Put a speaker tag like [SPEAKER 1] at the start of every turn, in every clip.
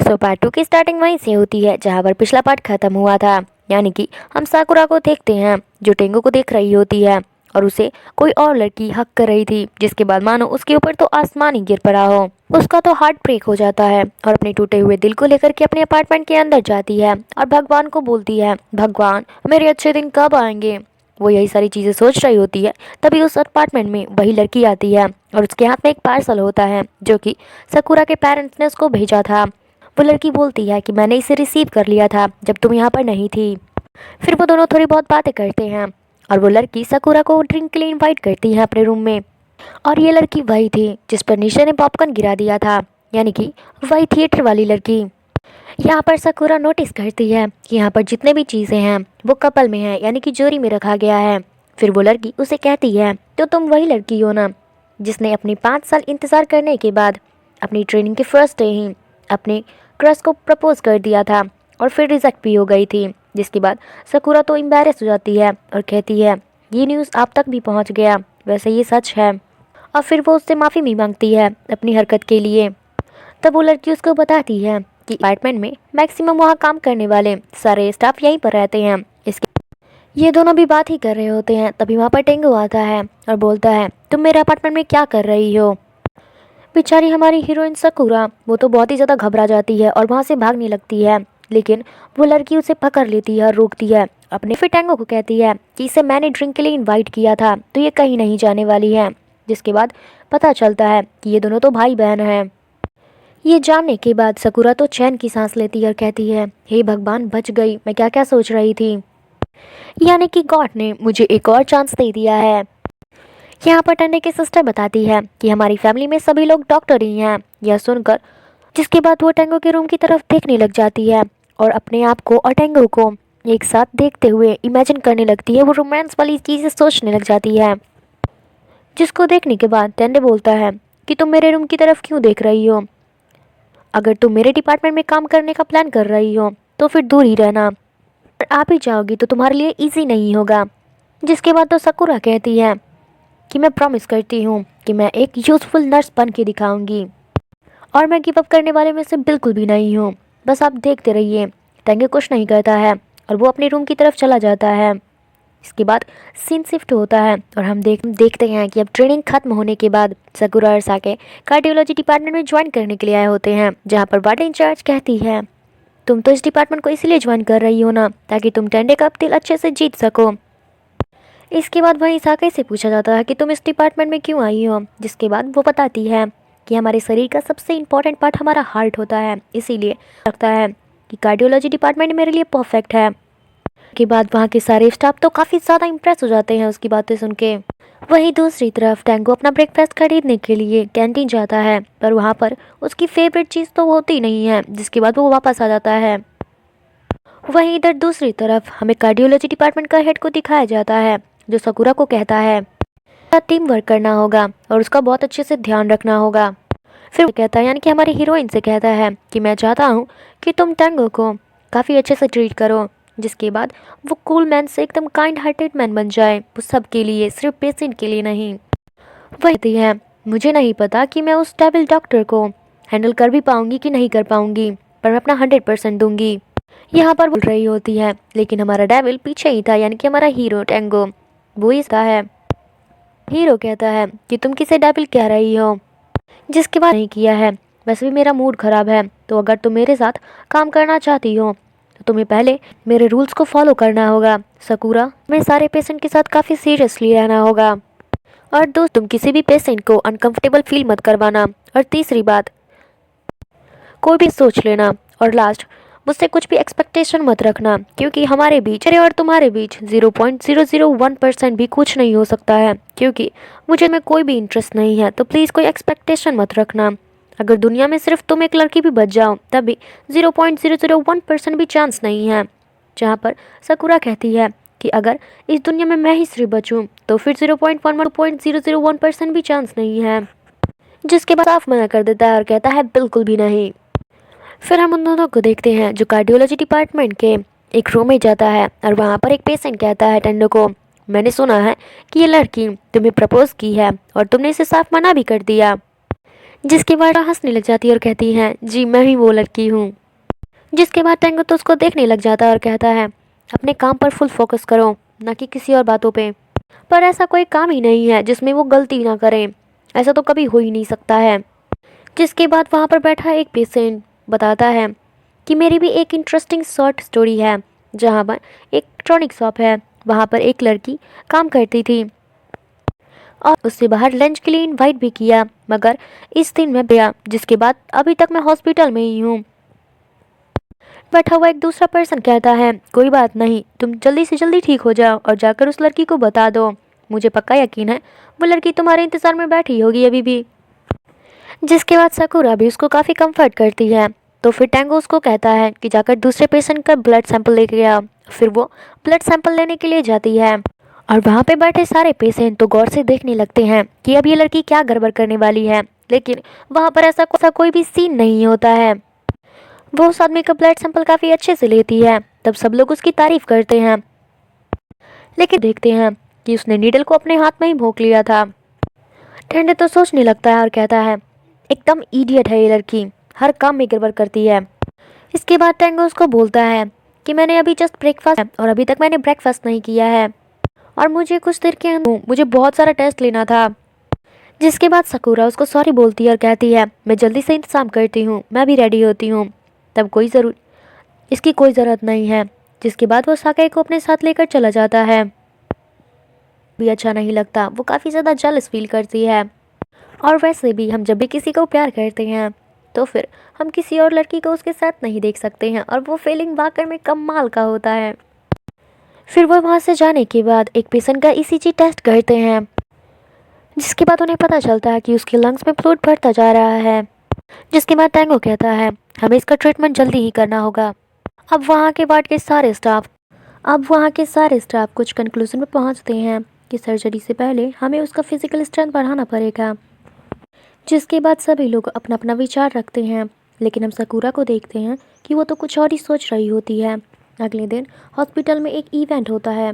[SPEAKER 1] So part 2 की starting वहीं से होती है जहाँ पर पिछला पार्ट खत्म हुआ था। यानी कि हम साकुरा को देखते हैं जो टेंगो को देख रही होती है और उसे कोई और लड़की हक कर रही थी, जिसके बाद मानो उसके ऊपर तो आसमान ही गिर पड़ा हो। उसका तो हार्ट ब्रेक हो जाता है और अपने टूटे हुए दिल को लेकर के अपने अपार्टमेंट के अंदर जाती है और भगवान को बोलती है, भगवान मेरे अच्छे दिन कब आएंगे। वो यही सारी चीज़ें सोच रही होती है, तभी उस अपार्टमेंट में वही लड़की आती है और उसके हाथ में एक पार्सल होता है जो कि साकुरा के पेरेंट्स ने उसको भेजा था। वो लड़की बोलती है कि मैंने इसे रिसीव कर लिया था जब तुम यहाँ पर नहीं थी। फिर वो दोनों थोड़ी बहुत बातें करते हैं और वो लड़की साकुरा को ड्रिंक के लिए इनवाइट करती है अपने रूम में। और ये लड़की वही थी जिस पर निशा ने पॉपकॉर्न गिरा दिया था, यानी कि वही थिएटर वाली लड़की। यहाँ पर साकुरा नोटिस करती है कि यहाँ पर जितने भी चीज़ें हैं वो कपल में है, यानी कि जोड़ी में रखा गया है। फिर वो लड़की उसे कहती है, तो तुम वही लड़की हो ना जिसने अपने 5 साल इंतज़ार करने के बाद अपनी ट्रेनिंग के फर्स्ट डे ही अपने क्रश को प्रपोज कर दिया था और फिर रिजेक्ट भी हो गई थी। जिसके बाद साकुरा तो एम्बैरेस हो जाती है और कहती है, ये न्यूज़ आप तक भी पहुंच गया, वैसे ये सच है। और फिर वो उससे माफ़ी भी मांगती है अपनी हरकत के लिए। तब वो लड़की उसको बताती है कि अपार्टमेंट में मैक्सिमम वहाँ काम करने वाले सारे स्टाफ यहीं पर रहते हैं। इसके ये दोनों भी बात ही कर रहे होते हैं, तभी वहाँ पर टेंगो आता है और बोलता है, तुम मेरे अपार्टमेंट में क्या कर रही हो। बेचारी हमारी हीरोइन साकुरा वो तो बहुत ही ज़्यादा घबरा जाती है और वहाँ से भागने लगती है, लेकिन वो लड़की उसे पकड़ लेती है और रोकती है। अपने फिर टेंगो को कहती है कि इसे मैंने ड्रिंक के लिए इनवाइट किया था तो ये कहीं नहीं जाने वाली है। जिसके बाद पता चलता है कि ये दोनों तो भाई बहन हैं। ये जानने के बाद साकुरा तो चैन की सांस लेती है और कहती है, हे भगवान बच गई, मैं क्या क्या सोच रही थी। यानी कि गॉड ने मुझे एक और चांस दे दिया है। यहाँ पर टंडे की सिस्टर बताती है कि हमारी फैमिली में सभी लोग डॉक्टर ही हैं। यह सुनकर जिसके बाद वो टेंगो के रूम की तरफ देखने लग जाती है और अपने आप को और टेंगो को एक साथ देखते हुए इमेजिन करने लगती है। वो रोमांस वाली चीज़ें सोचने लग जाती है, जिसको देखने के बाद टेंडे बोलता है कि तुम मेरे रूम की तरफ क्यों देख रही हो। अगर तुम मेरे डिपार्टमेंट में काम करने का प्लान कर रही हो तो फिर दूर ही रहना, और आप ही जाओगी तो तुम्हारे लिए इजी नहीं होगा। जिसके बाद तो साकुरा कहती है कि मैं प्रॉमिस करती हूँ कि मैं एक यूज़फुल नर्स बन के दिखाऊंगी और मैं गिव अप करने वाले में से बिल्कुल भी नहीं हूँ, बस आप देखते रहिए। टेंगे कुछ नहीं करता है और वो अपने रूम की तरफ चला जाता है। इसके बाद सीन शिफ्ट होता है और हम देखते हैं कि अब ट्रेनिंग खत्म होने के बाद साकुरा और साके कार्डियोलॉजी डिपार्टमेंट में ज्वाइन करने के लिए आए होते हैं, जहाँ पर वार्डन इंचार्ज कहती है, तुम तो इस डिपार्टमेंट को इसलिए ज्वाइन कर रही हो ना ताकि तुम टेंडे का दिल अच्छे से जीत सको। इसके बाद वहीं साके से पूछा जाता है कि तुम इस डिपार्टमेंट में क्यों आई हो। जिसके बाद वो बताती है कि हमारे शरीर का सबसे इम्पोर्टेंट पार्ट हमारा हार्ट होता है, इसीलिए लगता है कि कार्डियोलॉजी डिपार्टमेंट मेरे लिए परफेक्ट है। के बाद वहाँ के सारे स्टाफ तो काफ़ी ज़्यादा इम्प्रेस हो जाते हैं उसकी बातें सुन के। वहीं दूसरी तरफ टेंगो अपना ब्रेकफास्ट खरीदने के लिए कैंटीन जाता है, पर वहाँ पर उसकी फेवरेट चीज़ तो होती नहीं है। जिसके बाद वो वापस आ जाता है। वहीं इधर दूसरी तरफ हमें कार्डियोलॉजी डिपार्टमेंट का हेड को दिखाया जाता है, जो साकुरा को कहता है टीम वर्क करना होगा और उसका बहुत अच्छे से ध्यान रखना होगा। फिर वो कहता है, यानी कि हमारी हीरोइन से कहता है कि मैं चाहता हूँ कि तुम टेंगो को काफ़ी अच्छे से ट्रीट करो। जिसके बाद वो कूल मैन से एकदम काइंड हार्टेड मैन बन जाए, वो सबके लिए, सिर्फ पेशेंट के लिए नहीं। वह कहती है, मुझे नहीं पता कि मैं उस डेविल डॉक्टर को हैंडल कर भी पाऊंगी कि नहीं कर पाऊंगी, पर मैं अपना 100% दूंगी। यहाँ पर बोल रही होती है, लेकिन हमारा डेविल पीछे ही था, यानी कि हमारा हीरो टेंगो वो ही था है। हीरो कहता है कि तुम किसे डेविल कह रही हो। जिसके बाद नहीं किया है, वैसे भी मेरा मूड ख़राब है, तो अगर तुम मेरे साथ काम करना चाहती हो तो तुम्हें पहले मेरे रूल्स को फॉलो करना होगा। साकुरा, तुम्हें सारे पेशेंट के साथ काफ़ी सीरियसली रहना होगा, और दोस्त तुम किसी भी पेशेंट को अनकंफर्टेबल फील मत करवाना। और तीसरी बात, कोई भी सोच लेना। और लास्ट, मुझसे कुछ भी एक्सपेक्टेशन मत रखना, क्योंकि हमारे बीच, मेरे और तुम्हारे बीच 0.001% भी कुछ नहीं हो सकता है, क्योंकि मुझे में कोई भी इंटरेस्ट नहीं है। तो प्लीज़ कोई एक्सपेक्टेशन मत रखना। अगर दुनिया में सिर्फ तुम एक लड़की भी बच जाओ तब भी 0.001% भी चांस नहीं है। जहाँ पर साकुरा कहती है कि अगर इस दुनिया में मैं ही सिर्फ बचूँ तो फिर 0.001% भी चांस नहीं है। जिसके बाद साफ मना कर देता है और कहता है, बिल्कुल भी नहीं। फिर हम उन दोनों को देखते हैं जो कार्डियोलॉजी डिपार्टमेंट के एक रूम में जाता है और वहाँ पर एक पेशेंट कहता है टेंडो को, मैंने सुना है कि ये लड़की तुम्हें प्रपोज की है और तुमने इसे साफ मना भी कर दिया। जिसके बाद हंसने लग जाती है और कहती है जी मैं ही वो लड़की हूँ। जिसके बाद टेंगो तो उसको देखने लग जाता है और कहता है अपने काम पर फुल फोकस करो, ना कि किसी और बातों पे। पर ऐसा कोई काम ही नहीं है जिसमें वो गलती ना करें, ऐसा तो कभी हो ही नहीं सकता है। जिसके बाद वहाँ पर बैठा एक पेशेंट बताता है कि मेरी भी एक इंटरेस्टिंग शॉर्ट स्टोरी है, जहाँ पर एक इलेक्ट्रॉनिक शॉप है, वहाँ पर एक लड़की काम करती थी और उससे बाहर लंच के लिए इनवाइट भी किया, मगर इस दिन मैं गया, जिसके बाद अभी तक मैं हॉस्पिटल में ही हूँ। बैठा हुआ एक दूसरा पर्सन कहता है कोई बात नहीं, तुम जल्दी से जल्दी ठीक हो जाओ और जाकर उस लड़की को बता दो, मुझे पक्का यकीन है वो लड़की तुम्हारे इंतज़ार में बैठी होगी अभी भी। जिसके बाद साकुरा भी उसको काफ़ी कंफर्ट करती है। तो फिर टैंगो उसको कहता है कि जाकर दूसरे पेशेंट का ब्लड सैंपल लेके आ। फिर वो ब्लड सैंपल लेने के लिए जाती है और वहाँ पे बैठे सारे पेशेंट तो गौर से देखने लगते हैं कि अब ये लड़की क्या गड़बड़ करने वाली है, लेकिन वहाँ पर ऐसा कोई भी सीन नहीं होता है। वो उस आदमी का ब्लड सैंपल काफ़ी अच्छे से लेती है, तब सब लोग उसकी तारीफ करते हैं, लेकिन देखते हैं कि उसने नीडल को अपने हाथ में ही भोंक लिया था। टेंडे तो सोचने लगता है और कहता है एकदम इडियट है ये लड़की, हर काम में गड़बड़ करती है। इसके बाद टेंगो उसको बोलता है कि मैंने अभी जस्ट ब्रेकफास्ट और अभी तक मैंने ब्रेकफास्ट नहीं किया है और मुझे कुछ देर के अंदर मुझे बहुत सारा टेस्ट लेना था। जिसके बाद साकुरा उसको सॉरी बोलती है और कहती है मैं जल्दी से इंतजाम करती हूँ, मैं भी रेडी होती हूँ, तब इसकी कोई ज़रूरत नहीं है। जिसके बाद वो साके को अपने साथ लेकर चला जाता है। भी अच्छा नहीं लगता, वो काफ़ी ज़्यादा जेलस फील करती है। और वैसे भी हम जब भी किसी को प्यार करते हैं तो फिर हम किसी और लड़की को उसके साथ नहीं देख सकते हैं, और वो फीलिंग वाकई में कमाल का होता है। फिर वो वहाँ से जाने के बाद एक पेशेंट का ईसीजी टेस्ट करते हैं, जिसके बाद उन्हें पता चलता है कि उसके लंग्स में फ्लूइड बढ़ता जा रहा है। जिसके बाद टैंगो कहता है हमें इसका ट्रीटमेंट जल्दी ही करना होगा। अब वहाँ के वार्ड के सारे स्टाफ कुछ कंक्लूजन में पहुँचते हैं कि सर्जरी से पहले हमें उसका फिजिकल स्ट्रेंथ बढ़ाना पड़ेगा। जिसके बाद सभी लोग अपना अपना विचार रखते हैं, लेकिन हम साकुरा को देखते हैं कि वो तो कुछ और ही सोच रही होती है। अगले दिन हॉस्पिटल में एक इवेंट होता है,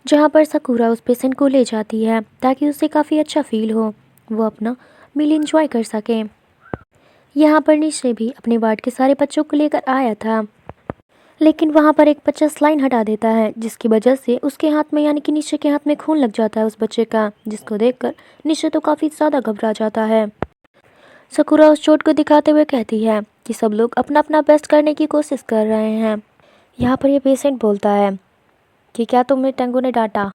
[SPEAKER 1] जहाँ पर साकुरा उस पेशेंट को ले जाती है ताकि उसे काफ़ी अच्छा फील हो, वो अपना मील एंजॉय कर सके। यहाँ पर निश्चय भी अपने वार्ड के सारे बच्चों को लेकर आया था, लेकिन वहाँ पर एक बच्चा स्लाइन हटा देता है, जिसकी वजह से उसके हाथ में यानी कि निश्चय के हाथ में खून लग जाता है उस बच्चे का, जिसको देखकर निश्चय तो काफ़ी ज़्यादा घबरा जाता है। साकुरा उस चोट को दिखाते हुए कहती है कि सब लोग अपना अपना बेस्ट करने की कोशिश कर रहे हैं। यहाँ पर ये पेशेंट बोलता है कि क्या तुमने टेंगो ने डांटा।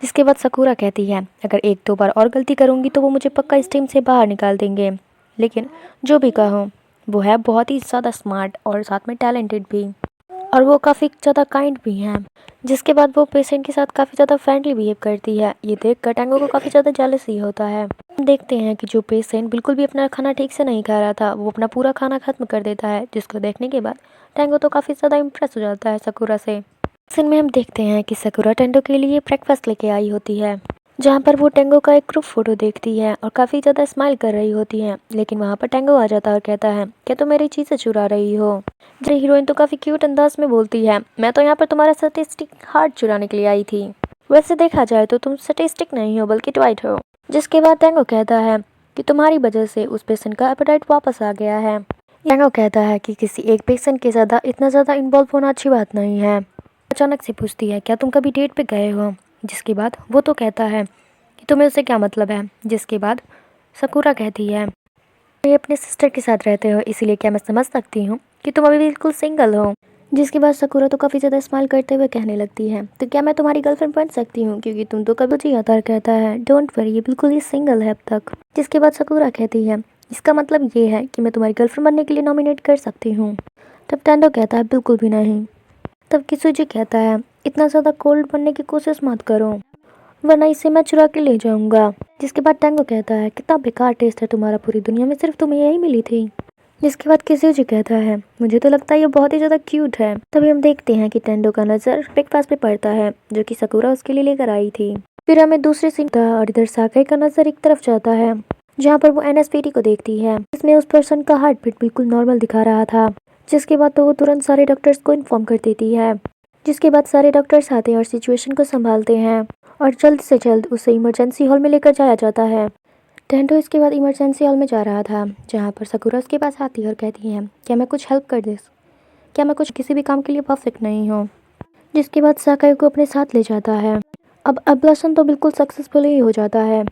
[SPEAKER 1] जिसके बाद साकुरा कहती है अगर एक दो बार और गलती करूँगी तो वो मुझे पक्का इस टीम से बाहर निकाल देंगे, लेकिन जो भी कहो वो है बहुत ही ज़्यादा स्मार्ट और साथ में टैलेंटेड भी, और वो काफ़ी ज़्यादा काइंड भी हैं। जिसके बाद वो पेशेंट के साथ काफ़ी ज़्यादा फ्रेंडली बिहेव करती है। ये देख कर टैंगो को काफ़ी ज़्यादा जेलसी होता है। हम देखते हैं कि जो पेशेंट बिल्कुल भी अपना खाना ठीक से नहीं खा रहा था, वो अपना पूरा खाना खत्म कर देता है, जिसको देखने के बाद टैंगो तो काफ़ी ज़्यादा इम्प्रेस हो जाता है साकुरा से। सीन में हम देखते हैं कि साकुरा टेंगो के लिए ब्रेकफास्ट लेके आई होती है, जहाँ पर वो टेंगो का एक ग्रुप फोटो देखती है और काफ़ी ज़्यादा स्माइल कर रही होती है, लेकिन वहाँ पर टेंगो आ जाता है और कहता है क्या तुम मेरी चीज़ें चुरा रही हो। जो हीरोइन तो काफ़ी क्यूट अंदाज में बोलती है मैं तो यहाँ पर तुम्हारा स्टैटिस्टिक हार्ट चुराने के लिए आई थी, वैसे देखा जाए तो तुम स्टैटिस्टिक नहीं हो बल्कि ट्वाइट हो। जिसके बाद टेंगो कहता है कि तुम्हारी वजह से उस पेशेंट का एपेटाइट वापस आ गया है। टेंगो कहता है कि किसी एक पेशेंट के ज़्यादा इतना ज़्यादा इन्वॉल्व होना अच्छी बात नहीं है। अचानक से पूछती है क्या तुम कभी डेट पे गए हो। जिसके बाद वो तो कहता है कि तुम्हें उससे क्या मतलब है। जिसके बाद साकुरा कहती है ये अपने सिस्टर के साथ रहते हो, इसीलिए क्या मैं समझ सकती हूँ कि तुम अभी बिल्कुल सिंगल हो। जिसके बाद साकुरा तो काफ़ी ज़्यादा स्माइल करते हुए कहने लगती है तो क्या मैं तुम्हारी गर्लफ्रेंड बन सकती हूँ, क्योंकि तुम तो कभी जी आता कहता है डोंट वरी ये बिल्कुल ही सिंगल है अब तक। जिसके बाद साकुरा कहती है इसका मतलब ये है कि मैं तुम्हारी गर्लफ्रेंड बनने के लिए नॉमिनेट कर सकती हूँ। तब टेंडो कहता है बिल्कुल भी नहीं। तब किसुजी कहता है इतना ज़्यादा कोल्ड बनने की कोशिश मत करो, वरना इसे मैं चुरा के ले जाऊंगा। जिसके बाद टेंगो कहता है कितना बेकार टेस्ट है तुम्हारा, पूरी दुनिया में सिर्फ तुम्हें यही मिली थी। जिसके बाद किसुजी कहता है मुझे तो लगता है ये बहुत ही ज़्यादा क्यूट है। तभी हम देखते हैं कि टेंडो का नज़र ब्रेकफास्ट पे पड़ता है जो कि साकुरा उसके लिए लेकर आई थी। फिर हमें दूसरे सीन था और इधर साके का नज़र एक तरफ जाता है, जहाँ पर वो एनएसपीटी को देखती है, इसमें उस पर्सन का हार्ट बीट बिल्कुल नॉर्मल दिखा रहा था। जिसके बाद तो वो तुरंत सारे डॉक्टर्स को इन्फॉर्म कर देती है। जिसके बाद सारे डॉक्टर्स आते हैं और सिचुएशन को संभालते हैं और जल्द से जल्द उसे इमरजेंसी हॉल में लेकर जाया जाता है, टेंटो इसके बाद इमरजेंसी हॉल में जा रहा था, जहाँ पर साकुरा उसके पास आती है और कहती है क्या मैं कुछ हेल्प कर दे, क्या मैं कुछ किसी भी काम के लिए परफेक्ट नहीं हूँ। जिसके बाद साकाई को अपने साथ ले जाता है। अब अब्लासन तो बिल्कुल सक्सेसफुल ही हो जाता है।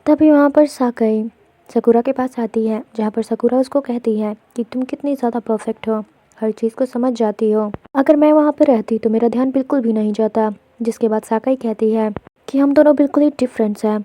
[SPEAKER 1] तभी वहाँ पर साकाई साकुरा के पास आती है, जहाँ पर साकुरा उसको कहती है कि तुम कितनी ज़्यादा परफेक्ट हो, हर चीज़ को समझ जाती हो, अगर मैं वहाँ पर रहती तो मेरा ध्यान बिल्कुल भी नहीं जाता। जिसके बाद साकाई कहती है कि हम दोनों बिल्कुल ही डिफरेंट्स हैं,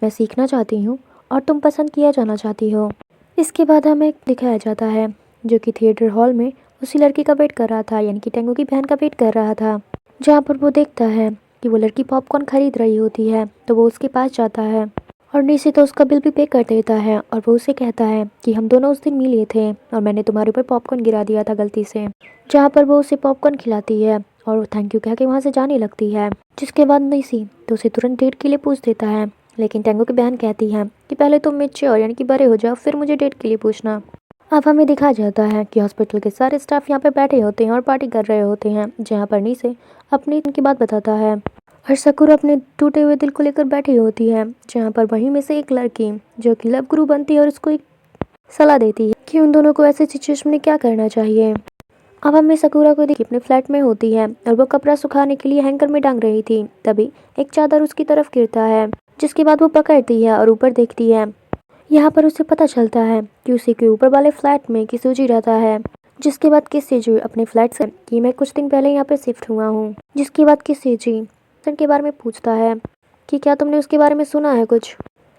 [SPEAKER 1] मैं सीखना चाहती हूँ और तुम पसंद किया जाना चाहती हो। इसके बाद हमें दिखाया जाता है जो कि थिएटर हॉल में उसी लड़की का वेट कर रहा था, यानी कि टेंगो की बहन का वेट कर रहा था। जहाँ पर वो देखता है कि वो लड़की पॉपकॉर्न खरीद रही होती है, तो वो उसके पास जाता है और नीचे तो उसका बिल भी पे कर देता है और वो उसे कहता है कि हम दोनों उस दिन मिले थे और मैंने तुम्हारे ऊपर पॉपकॉर्न गिरा दिया था गलती से। जहाँ पर वो उसे पॉपकॉर्न खिलाती है और वो थैंक यू कह के वहाँ से जाने लगती है। जिसके बाद निसी तो उसे तुरंत डेट के लिए पूछ देता है, लेकिन टेंगो की बहन कहती है कि पहले तुम मैच्योर यानी कि बड़े हो जाओ, फिर मुझे डेट के लिए पूछना। अब हमें दिखाया जाता है कि हॉस्पिटल के सारे स्टाफ यहाँ पे बैठे होते हैं और पार्टी कर रहे होते हैं, जहाँ पर नीचे अपनी की बात बताता है और साकुरा अपने टूटे हुए दिल को लेकर बैठी होती है। जहाँ पर वहीं में से एक लड़की जो कि लव गुरु बनती है और उसको एक सलाह देती है कि उन दोनों को ऐसे सिचुएशन में क्या करना चाहिए। अब हमें साकुरा को देखी अपने फ्लैट में होती है और वो कपड़ा सुखाने के लिए हैंगर में टांग रही थी। तभी एक चादर उसकी तरफ गिरता है, जिसके बाद वो पकड़ती है और ऊपर देखती है। यहाँ पर उसे पता चलता है कि उसी के ऊपर वाले फ्लैट में किसुजी रहता है। जिसके बाद किसुजी अपने फ्लैट से कि मैं कुछ दिन पहले यहाँ पे शिफ्ट हुआ हूँ। जिसके बाद किसुजी के बारे में पूछता है कि क्या तुमने उसके बारे में सुना है कुछ।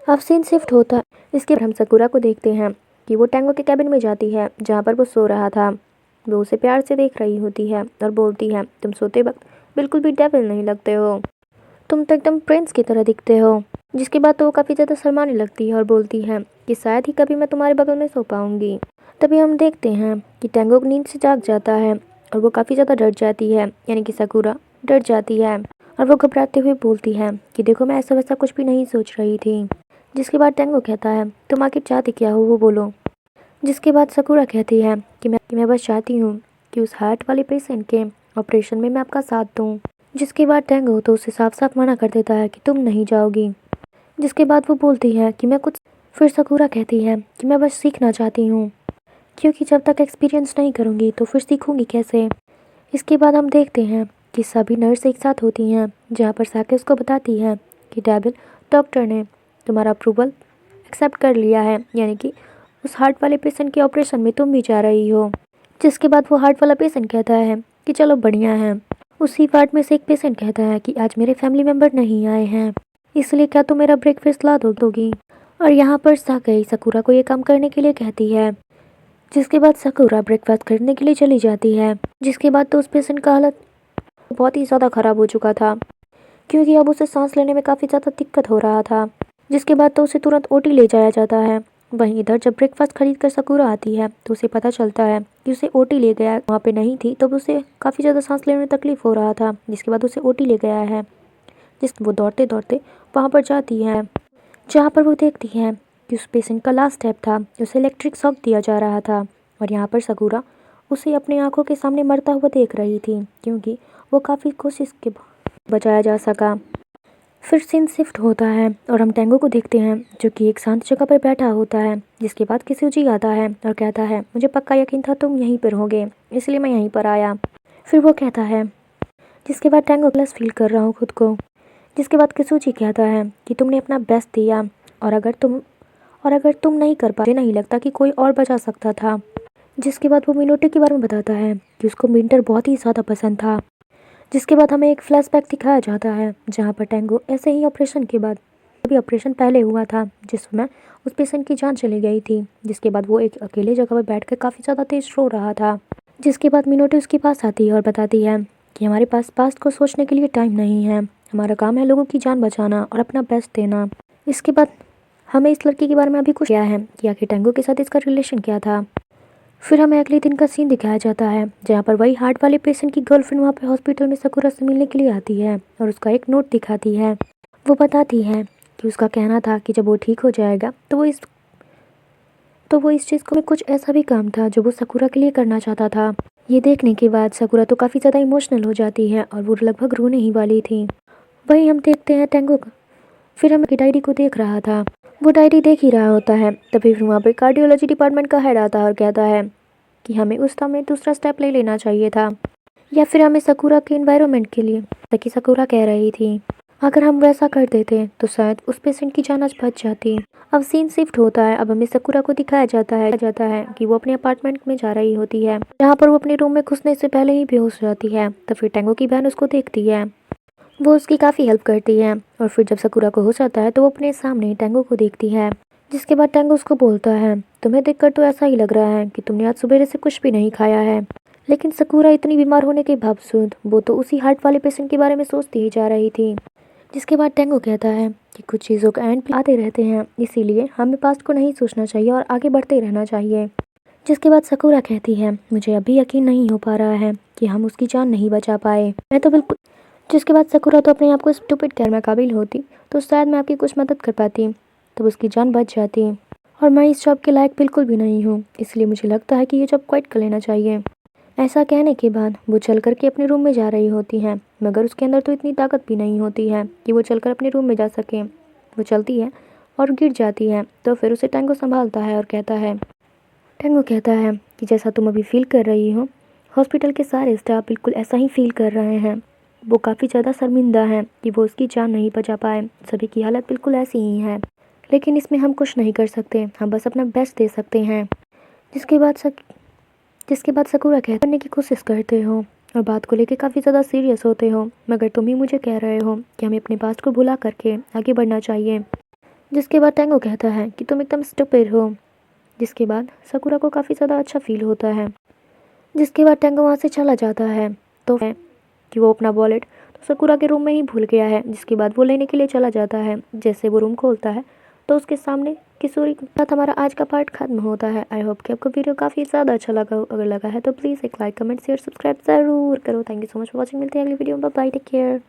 [SPEAKER 1] अब सीन शिफ्ट होता है। इसके बाद हम साकुरा को देखते हैं कि वो टेंगो के कैबिन में जाती है, जहाँ पर वो सो रहा था। वो उसे प्यार से देख रही होती है और बोलती है तुम सोते वक्त बिल्कुल भी डेविल नहीं लगते हो, तुम तो एकदम प्रिंस की तरह दिखते हो। जिसके बाद तो वो काफ़ी ज़्यादा शर्माने लगती है और बोलती है कि शायद ही कभी मैं तुम्हारे बगल में सो पाऊंगी। तभी हम देखते हैं कि टेंगो नींद से जाग जाता है और वो काफ़ी ज़्यादा डर जाती है, यानी कि साकुरा डर जाती है और वो घबराते हुए बोलती है कि देखो मैं ऐसा वैसा कुछ भी नहीं सोच रही थी। जिसके बाद टेंगो कहता है तुम आखिर चाहती क्या हो वो बोलो। जिसके बाद साकुरा कहती है कि मैं बस चाहती हूँ कि उस हार्ट वाले पेशेंट के ऑपरेशन में मैं आपका साथ दूँ। जिसके बाद टेंगो तो उसे साफ साफ मना कर देता है कि तुम नहीं जाओगी। जिसके बाद वो बोलती है कि मैं कुछ, फिर साकुरा कहती है कि मैं बस सीखना चाहती हूँ, क्योंकि जब तक एक्सपीरियंस नहीं करूँगी तो फिर सीखूँगी कैसे। इसके बाद हम देखते हैं कि सभी नर्स एक साथ होती हैं, जहाँ पर साके उसको बताती है कि डेविल डॉक्टर ने तुम्हारा अप्रूवल एक्सेप्ट कर लिया है, यानी कि उस हार्ट वाले पेशेंट के ऑपरेशन में तुम भी जा रही हो। जिसके बाद वो हार्ट वाला पेशेंट कहता है कि चलो बढ़िया है। उसी वार्ड में से एक पेशेंट कहता है कि आज मेरे फैमिली मेम्बर नहीं आए हैं, इसलिए क्या तुम मेरा ब्रेकफास्ट ला दोगी। और यहाँ पर साकाई साकुरा को ये काम करने के लिए कहती है। जिसके बाद साकुरा ब्रेकफास्ट करने के लिए चली जाती है। जिसके बाद तो उस पेशेंट का हालत बहुत ही ज़्यादा ख़राब हो चुका था, क्योंकि अब उसे सांस लेने में काफ़ी ज़्यादा दिक्कत हो रहा था। जिसके बाद तो उसे तुरंत ओटी ले जाया जाता है। वहीं इधर जब ब्रेकफास्ट खरीद कर साकुरा आती है तो उसे पता चलता है कि उसे ओटी ले गया, वहाँ पे नहीं थी, तब उसे काफ़ी ज़्यादा सांस लेने में तकलीफ हो रहा था। जिसके बाद उसे ओटी ले गया है। वो दौड़ते दौड़ते वहाँ पर जाती है, जहाँ पर वो देखती है कि उस पेशेंट का लास्ट स्टेप था, उसे इलेक्ट्रिक शॉक दिया जा रहा था। और यहाँ पर साकुरा उसे अपनी आंखों के सामने मरता हुआ देख रही थी, क्योंकि वो काफ़ी कोशिश के बचाया जा सका। फिर सीन शिफ्ट होता है और हम टेंगो को देखते हैं, जो कि एक शांत जगह पर बैठा होता है। जिसके बाद किसुजी आता है और कहता है मुझे पक्का यकीन था तुम यहीं पर होगे, इसलिए मैं यहीं पर आया। फिर वो कहता है, जिसके बाद टेंगो प्लस फील कर रहा हूँ खुद को। जिसके बाद किसुजी कहता है कि तुमने अपना बेस्ट दिया और अगर तुम नहीं कर पाते, नहीं लगता कि कोई और बचा सकता था। जिसके बाद वो मिनोटे के बारे में बताता है कि उसको विंटर बहुत ही ज़्यादा पसंद था। जिसके बाद हमें एक फ्लैशबैक दिखाया जाता है, जहाँ पर टेंगो ऐसे ही ऑपरेशन के बाद, अभी ऑपरेशन पहले हुआ था जिसमें उस पेशेंट की जान चली गई थी। जिसके बाद वो एक अकेले जगह पर बैठकर काफ़ी ज़्यादा तेज रो रहा था। जिसके बाद मिनोटे उसके पास आती है और बताती है कि हमारे पास पास्ट को सोचने के लिए टाइम नहीं है, हमारा काम है लोगों की जान बचाना और अपना बेस्ट देना। इसके बाद हमें इस लड़की के बारे में अभी कुछ क्या है कि आखिर टेंगो के साथ इसका रिलेशन क्या था। फिर हमें अगले दिन का सीन दिखाया जाता है, जहाँ पर वही हार्ट वाले पेशेंट की गर्लफ्रेंड वहाँ पे हॉस्पिटल में साकुरा से मिलने के लिए आती है और उसका एक नोट दिखाती है। वो बताती है कि उसका कहना था कि जब वो ठीक हो जाएगा तो वो इस चीज़ को में कुछ ऐसा भी काम था जो वो साकुरा के लिए करना चाहता था। ये देखने के बाद साकुरा तो काफ़ी ज़्यादा इमोशनल हो जाती है और वो लगभग रोने ही वाली थी। वहीं हम देखते हैं टेंगो का, फिर हम की डायरी को देख रहा था वो डायरी देख ही रहा होता है। तभी फिर वहाँ पे कार्डियोलॉजी डिपार्टमेंट का हेड आता है और कहता है कि हमें उस समय दूसरा स्टेप ले लेना चाहिए था, या फिर हमें सकूरा के एनवायरनमेंट के लिए, ताकि सकूरा कह रही थी अगर हम वैसा कर देते तो शायद उस पेशेंट की जान आज बच जाती। अब सीन शिफ्ट होता है। अब हमें सकूरा को दिखाया जाता है कि वो अपने अपार्टमेंट में जा रही होती है, जहाँ पर वो अपने रूम में घुसने से पहले ही बेहोश हो जाती है। तो फिर टेंगो की बहन उसको देखती है, वो उसकी काफ़ी हेल्प करती है। और फिर जब सकूरा को हो जाता है तो वो अपने सामने टेंगो को देखती है, जिसके बाद टेंगो उसको बोलता है तुम्हें देखकर तो ऐसा ही लग रहा है कि तुमने आज सुबह से कुछ भी नहीं खाया है। लेकिन सकूरा इतनी बीमार होने के बावजूद वो तो उसी हार्ट वाले पेशेंट के बारे में सोचती ही जा रही थी। जिसके बाद टेंगो कहता है कि कुछ चीज़ों का एंड आते रहते हैं, इसीलिए हमें पास्ट को नहीं सोचना चाहिए और आगे बढ़ते रहना चाहिए। जिसके बाद सकूरा कहती है मुझे अभी यकीन नहीं हो पा रहा है कि हम उसकी जान नहीं बचा पाए। मैं तो बिल्कुल जिसके बाद सकूरा तो अपने आप को स्टूपिड कहने में काबिल होती तो शायद मैं आपकी कुछ मदद कर पाती, तब उसकी जान बच जाती। और मैं इस जॉब के लायक बिल्कुल भी नहीं हूँ, इसलिए मुझे लगता है कि ये जॉब क्विट कर लेना चाहिए। ऐसा कहने के बाद वो चल कर के अपने रूम में जा रही होती है, मगर उसके अंदर तो इतनी ताकत भी नहीं होती है कि वो चलकर अपने रूम में जा सके। वो चलती है और गिर जाती है। तो फिर उसे टेंगो संभालता है और टेंगो कहता है कि जैसा तुम अभी फील कर रही हो, हॉस्पिटल के सारे स्टाफ बिल्कुल ऐसा ही फील कर रहे हैं। वो काफ़ी ज़्यादा शर्मिंदा हैं कि वो उसकी जान नहीं बचा पाए। सभी की हालत बिल्कुल ऐसी ही है, लेकिन इसमें हम कुछ नहीं कर सकते, हम बस अपना बेस्ट दे सकते हैं। जिसके बाद सकूरा करने की कोशिश करते हो और बात को लेके काफ़ी ज़्यादा सीरियस होते हो, मगर तुम ही मुझे कह रहे हो कि हमें अपने पास्ट को भुला करके आगे बढ़ना चाहिए। जिसके बाद टेंगो कहता है कि तुम एकदम स्टूपिड हो। जिसके बाद सकूरा को काफ़ी ज़्यादा अच्छा फील होता है। जिसके बाद टेंगो वहाँ से चला जाता है तो है कि वो अपना वॉलेट तो सकूरा के रूम में ही भूल गया है। जिसके बाद वो लेने के लिए चला जाता है। जैसे वो रूम खोलता है तो उसके सामने किशोरी के साथ हमारा आज का पार्ट खत्म होता है। आई होप कि आपको वीडियो काफ़ी ज़्यादा अच्छा लगा। अगर लगा है तो प्लीज़ एक लाइक कमेंट शेयर सब्सक्राइब ज़रूर करो। Thank you so much for watching. मिलते हैं अगली वीडियो में। Bye, take care.